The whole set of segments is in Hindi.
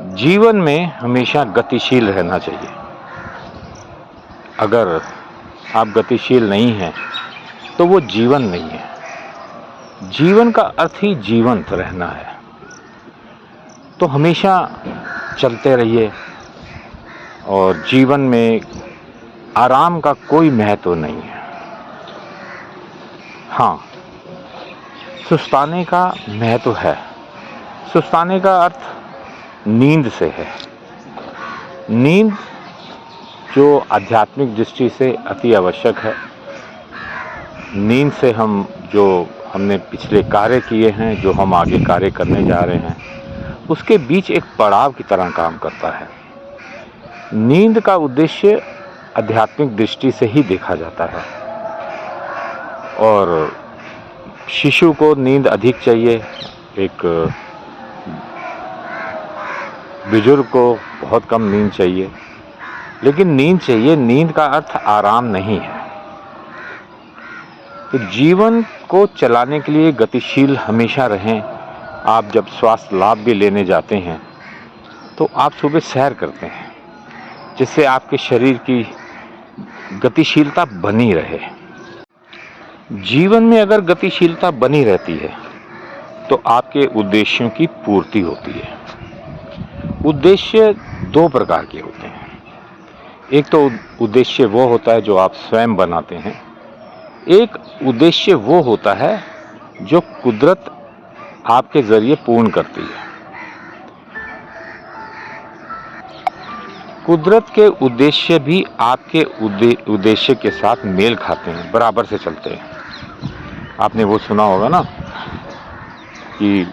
जीवन में हमेशा गतिशील रहना चाहिए। अगर आप गतिशील नहीं हैं तो वो जीवन नहीं है। जीवन का अर्थ ही जीवंत रहना है। तो हमेशा चलते रहिए और जीवन में आराम का कोई महत्व नहीं है। हाँ, सुस्ताने का महत्व है। सुस्ताने का अर्थ नींद से है। नींद जो आध्यात्मिक दृष्टि से अति आवश्यक है। नींद से हम जो हमने पिछले कार्य किए हैं, जो हम आगे कार्य करने जा रहे हैं, उसके बीच एक पड़ाव की तरह काम करता है। नींद का उद्देश्य आध्यात्मिक दृष्टि से ही देखा जाता है और शिशु को नींद अधिक चाहिए, एक बुजुर्ग को बहुत कम नींद चाहिए, लेकिन नींद चाहिए। नींद का अर्थ आराम नहीं है। तो जीवन को चलाने के लिए गतिशील हमेशा रहें। आप जब स्वास्थ्य लाभ भी लेने जाते हैं तो आप सुबह सैर करते हैं, जिससे आपके शरीर की गतिशीलता बनी रहे। जीवन में अगर गतिशीलता बनी रहती है तो आपके उद्देश्यों की पूर्ति होती है। उद्देश्य दो प्रकार के होते हैं। एक तो उद्देश्य वो होता है जो आप स्वयं बनाते हैं। एक उद्देश्य वो होता है जो कुदरत आपके जरिए पूर्ण करती है। कुदरत के उद्देश्य भी आपके उद्देश्य के साथ मेल खाते हैं, बराबर से चलते हैं। आपने वो सुना होगा ना कि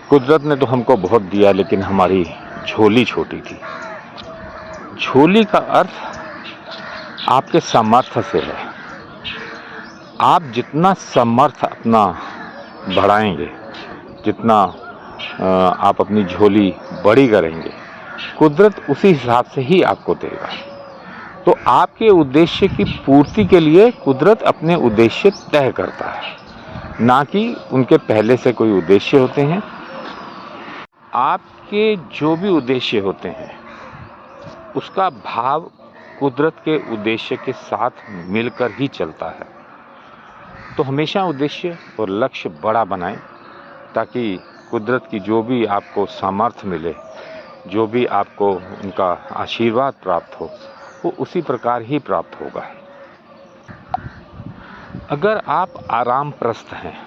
कुदरत ने तो हमको बहुत दिया, लेकिन हमारी झोली छोटी थी। झोली का अर्थ आपके सामर्थ्य से है। आप जितना सामर्थ्य अपना बढ़ाएंगे, जितना आप अपनी झोली बड़ी करेंगे, कुदरत उसी हिसाब से ही आपको देगा। तो आपके उद्देश्य की पूर्ति के लिए कुदरत अपने उद्देश्य तय करता है, ना कि उनके पहले से कोई उद्देश्य होते हैं। आपके जो भी उद्देश्य होते हैं उसका भाव कुदरत के उद्देश्य के साथ मिलकर ही चलता है। तो हमेशा उद्देश्य और लक्ष्य बड़ा बनाएं, ताकि कुदरत की जो भी आपको सामर्थ्य मिले, जो भी आपको उनका आशीर्वाद प्राप्त हो, वो उसी प्रकार ही प्राप्त होगा। अगर आप आरामप्रस्त हैं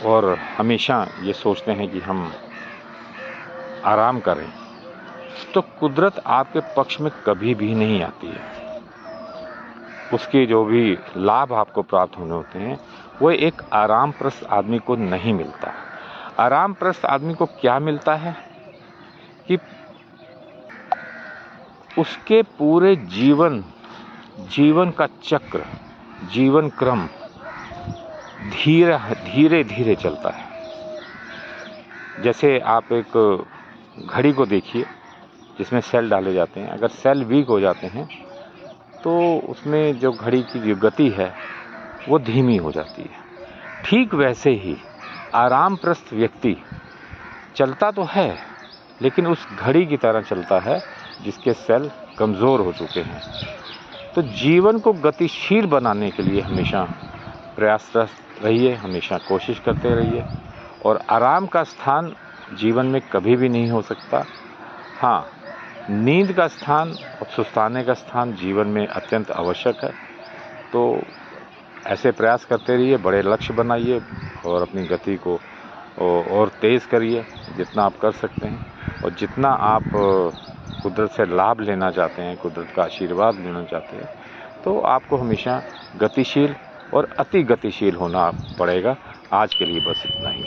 और हमेशा ये सोचते हैं कि हम आराम करें, तो कुदरत आपके पक्ष में कभी भी नहीं आती है। उसके जो भी लाभ आपको प्राप्त होने होते हैं वो एक आरामप्रस्त आदमी को नहीं मिलता। आरामप्रस्त आदमी को क्या मिलता है कि उसके पूरे जीवन का चक्र, जीवन क्रम धीरे धीरे चलता है। जैसे आप एक घड़ी को देखिए जिसमें सेल डाले जाते हैं। अगर सेल वीक हो जाते हैं तो उसमें जो घड़ी की जो गति है वो धीमी हो जाती है। ठीक वैसे ही आरामप्रस्त व्यक्ति चलता तो है, लेकिन उस घड़ी की तरह चलता है जिसके सेल कमज़ोर हो चुके हैं। तो जीवन को गतिशील बनाने के लिए हमेशा प्रयासरत रहिए, हमेशा कोशिश करते रहिए। और आराम का स्थान जीवन में कभी भी नहीं हो सकता। हाँ, नींद का स्थान और सुस्ताने का स्थान जीवन में अत्यंत आवश्यक है। तो ऐसे प्रयास करते रहिए, बड़े लक्ष्य बनाइए और अपनी गति को और तेज़ करिए जितना आप कर सकते हैं। और जितना आप कुदरत से लाभ लेना चाहते हैं, कुदरत का आशीर्वाद लेना चाहते हैं, तो आपको हमेशा गतिशील और अति गतिशील होना पड़ेगा। आज के लिए बस इतना ही।